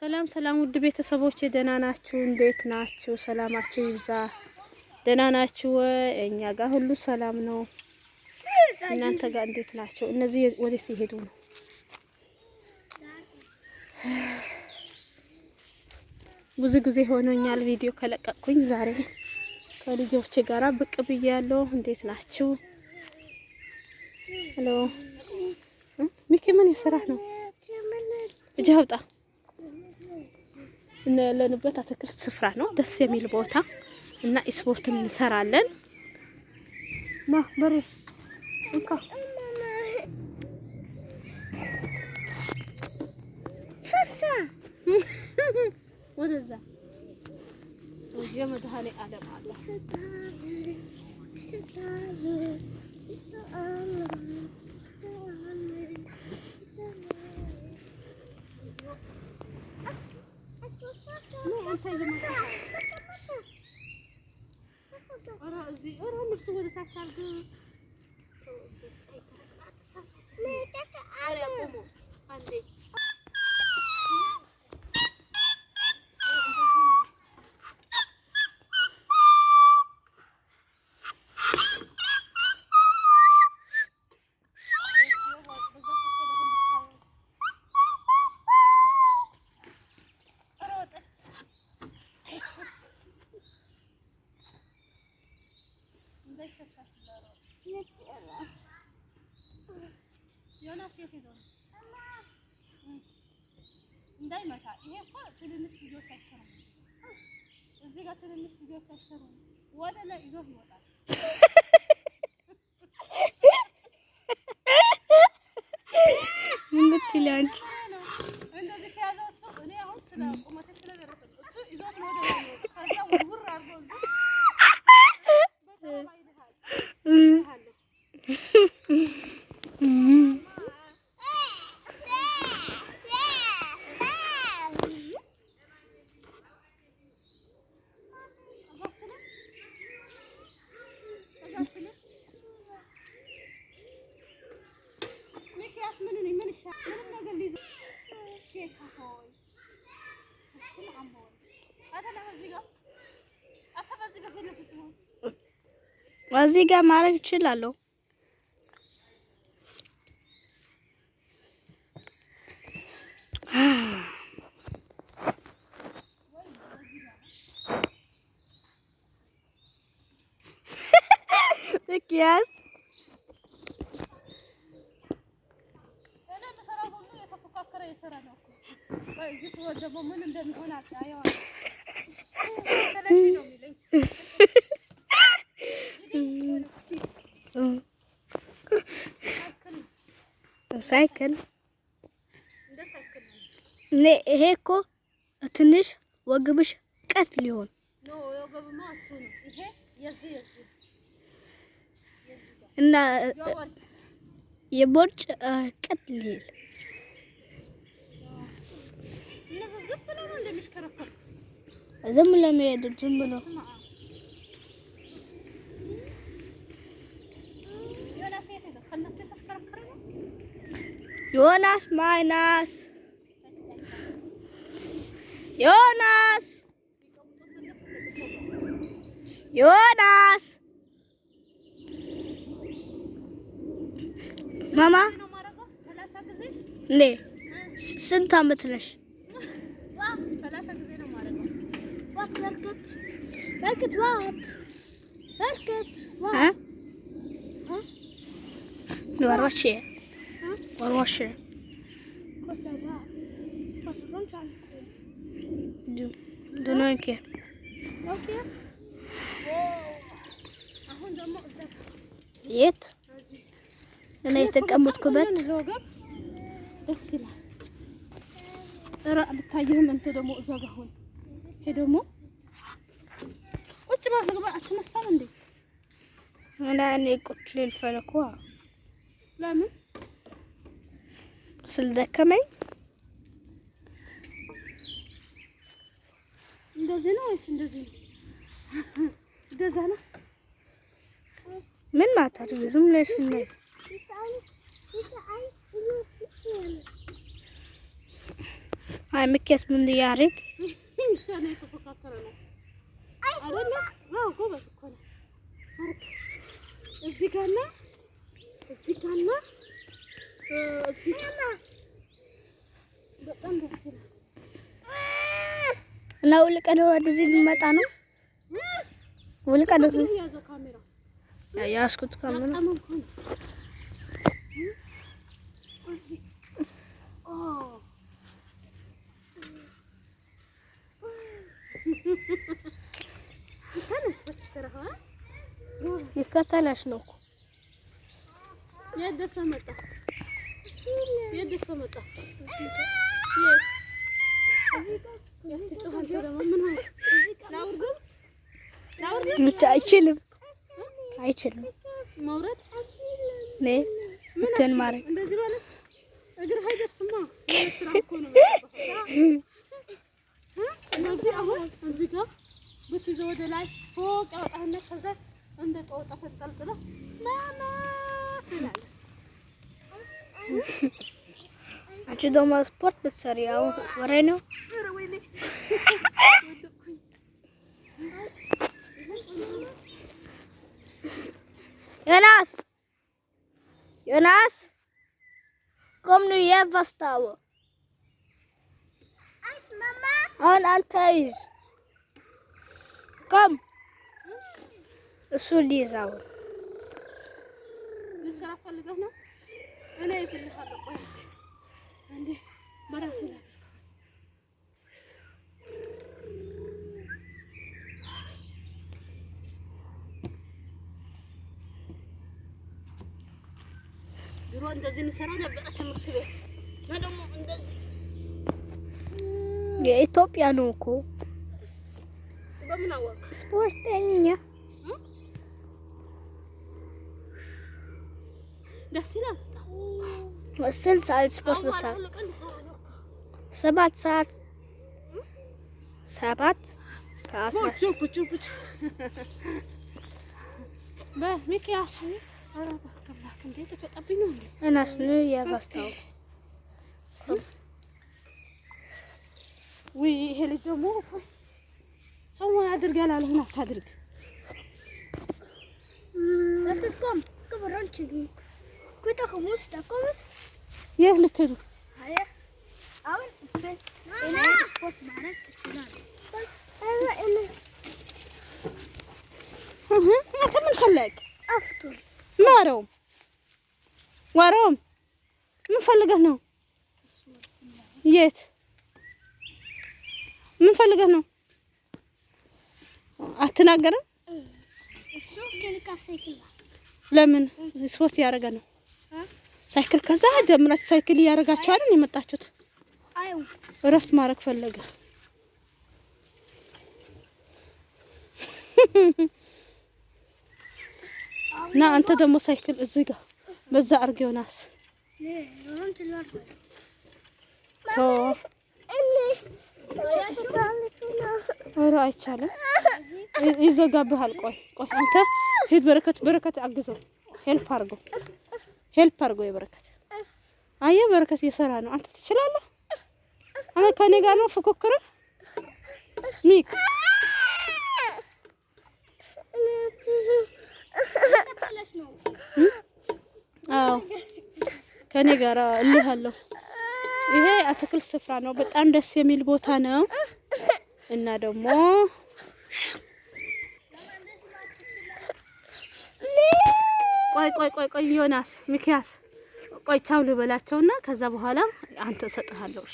ሰላም ሰላም ውድ ቤተሰቦቼ ደህና ናችሁ? እንዴት ናችሁ? ሰላማችሁ ይብዛ። ደህና ናችሁ? እኛ ጋር ሁሉ ሰላም ነው። እናንተ ጋር እንዴት ናችሁ? እነዚህ ወዴት ይሄዱ ነው? ብዙ ጊዜ ሆኖኛል ቪዲዮ ከለቀቅኩኝ። ዛሬ ከልጆቼ ጋራ ብቅ ብያለሁ። እንዴት ናችሁ? ሄሎ ሚኪ ምን ይሰራህ ነው? እጅ አውጣ። እና ያለንበት አትክልት ስፍራ ነው። ደስ የሚል ቦታ እና ስፖርት እንሰራለን። ማ በሬ እንካ ፈሳ ወደዛ የመድኃኔ ዓለም አለ እንዳይመታ። ይሄ እኮ ትንንሽ ልጆች አይሰሩም። እዚህ ጋር ትንንሽ ልጆች አይሰሩም። ወደ ላይ ይዞ ይወጣል። ምን ልትል አንቺ? እንደዚህ ከያዘው እሱ እኔ አሁን ስለ ቁመቴ ስለደረሰ እሱ ይዞት ወደ ላይ ይወጣል። ከዛ ውር አድርጎ እዚህ በተባይ ይልሃል። እዚህ ጋር ማድረግ እችላለሁ። ትኪያስ እኔ የምሰራው ሁሉ የተፎካከረ የሰራ ነው እኮ። እዚህ ሲወድ ደግሞ ምን እንደሚሆን አታየዋለሁ። ተለሽ ነው የሚለኝ ሳይክል ይሄ እኮ ትንሽ ወግብሽ ቀጥ ሊሆን ነው። ወግብማ እሱ ነው። ይሄ የዚህ እና የቦርጭ ቀጥ ሊል እነዚህ ዝም ብለው ነው እንደሚሽከረከሩት። ዝም ለመሄድ ዝም ብለው ዮናስ ማይናስ ዮናስ ዮናስ ማማ እንዴ ስንት አመት ነሽ? 30 ጊዜ ነው ማረጋው። ወርዋሽ ዱኖንኬ የት እኔ የተቀመጥኩበት ደስ ይላል። እራ ልታየህም እንተ ደግሞ እዛ ጋር ሆነ ይሄ ደግሞ ቁጭ ባለ አትነሳም እንዴ? እኔ ቁጭ ልል ፈለኩ። ለምን ስለደከመኝ። እንደዚህ ነው ወይስ እንደዚህ ነው? እንደዛ ነው። ምን ማታደርግ ዝም ብለሽ ነው? አይ ሚኪያስ ምን ያርግ እኔ ተፈካከረ ነው አይደለ? አዎ ጎበዝ እኮ ነው። እዚህ ጋርና እዚህ ጋርና እዚህ ጋር በጣም ደስ ይላል። እና ውልቀዶ ወደዚህ ሊመጣ ነው። ውልቀዶ ያዘው ካሜራ ያስኩት ካሜራ እዚህ ይከተለሽ ነው እኮ የደርሰ መጣ ብቻ አይችልም መውረድ ነይ እንትን ማረግ እንደዚህ ማለት እግር አይደርስማ ስራ እኮ ነው እንደዚህ አሁን እዚህ ጋር ብትይዘው ወደ ላይ ፎቅ ያወጣና ከዛ እንደ ጦጣ ተንጠልጥላ ማማ ይላል። አንቺ ደግሞ ስፖርት ብትሰሪ ያው ወሬ ነው። ዮናስ kom nu igen fast då. Mamma. Han antäs. Kom. እሱን ሊይዛው ልሰራ ፈልገህ ነው? እኔ እፈልጋለሁ። ቆይ አንዴ በራሴ ላይ ድሮ እንደዚህ እንሰራ ነበር ትምህርት ቤት። ደግሞ እንደዚህ የኢትዮጵያ ነው እኮ በምን አወቅ? ስፖርተኛ ደስ ይላል። ስንት ሰዓት ስፖርት መስራት? 7 ሰዓት 7 ከ10 በሚኪያስ እንዴት ተጠብኝ ነው እናስ ነው ያባስታው ወይ ይሄ ልጅ ደግሞ ሰው ያድርጋል አልሆነ አታድርግ ለፍትኩም ከበረን ችጊ ኩታ ኹሙስ ተቆስ የት ልትሄዱ አያ አሁን ስፖርት ማድረግ ይችላል አንተ ምን ፈለግ አፍቱ ዋረውም ምን ፈልገህ ነው? የት ምን ፈልገህ ነው? አትናገርም? እሱ ከልካሰይክላ ለምን ስፖርት ያደረገ ነው? ሳይክል ከዛ ጀምራችሁ ሳይክል ያደረጋችሁ አይደል የመጣችሁት? አይው እረፍት ማድረግ ፈለገ። ና አንተ ደግሞ ሳይክል እዚህ ጋር በዛ አርግ ዮናስ ኧረ አይቻልም ይዘጋብሃል። ቆይ አንተ ሂድ በረከት አግዘው ሄልፕ አርጎ የበረከት አየህ በረከት እየሰራ ነው። አንተ ትችላለህ። አንተ ከኔ ጋር ነው ፉክክር ሚክ አዎ ከኔ ጋር እልሃለሁ። ይሄ አትክልት ስፍራ ነው። በጣም ደስ የሚል ቦታ ነው እና ደግሞ ቆይ ዮናስ ሚኪያስ ቆይ ቻው ልበላቸውና ከዛ በኋላ አንተ እሰጥሃለሁ።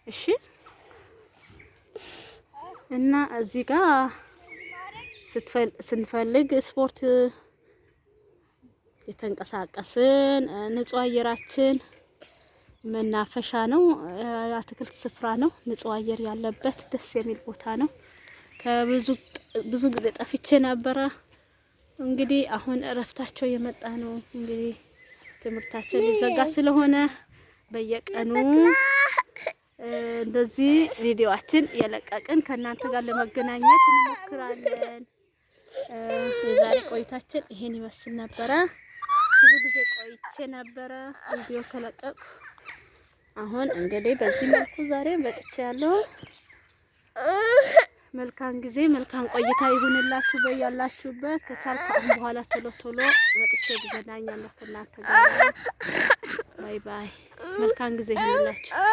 እሺ እና እዚህ ጋር ስንፈልግ ስፖርት የተንቀሳቀስን ንጹህ አየራችን መናፈሻ ነው። አትክልት ስፍራ ነው። ንጹህ አየር ያለበት ደስ የሚል ቦታ ነው። ብዙ ጊዜ ጠፍቼ ነበረ። እንግዲህ አሁን እረፍታቸው የመጣ ነው። እንግዲህ ትምህርታቸው ሊዘጋ ስለሆነ በየቀኑ እንደዚህ ቪዲዮአችን የለቀቅን ከእናንተ ጋር ለመገናኘት እንሞክራለን። የዛሬ ቆይታችን ይሄን ይመስል ነበረ። ብዙ ጊዜ ቆይቼ ነበረ ቪዲዮ ከለቀቁ አሁን እንግዲህ በዚህ መልኩ ዛሬ መጥቻለሁ። መልካም ጊዜ መልካም ቆይታ ይሁንላችሁ በያላችሁበት። ከቻልኩ አሁን በኋላ ቶሎ መጥቼ ብገናኛለሁ ከእናንተ ጋር። ባይ ባይ። መልካም ጊዜ ይሁንላችሁ።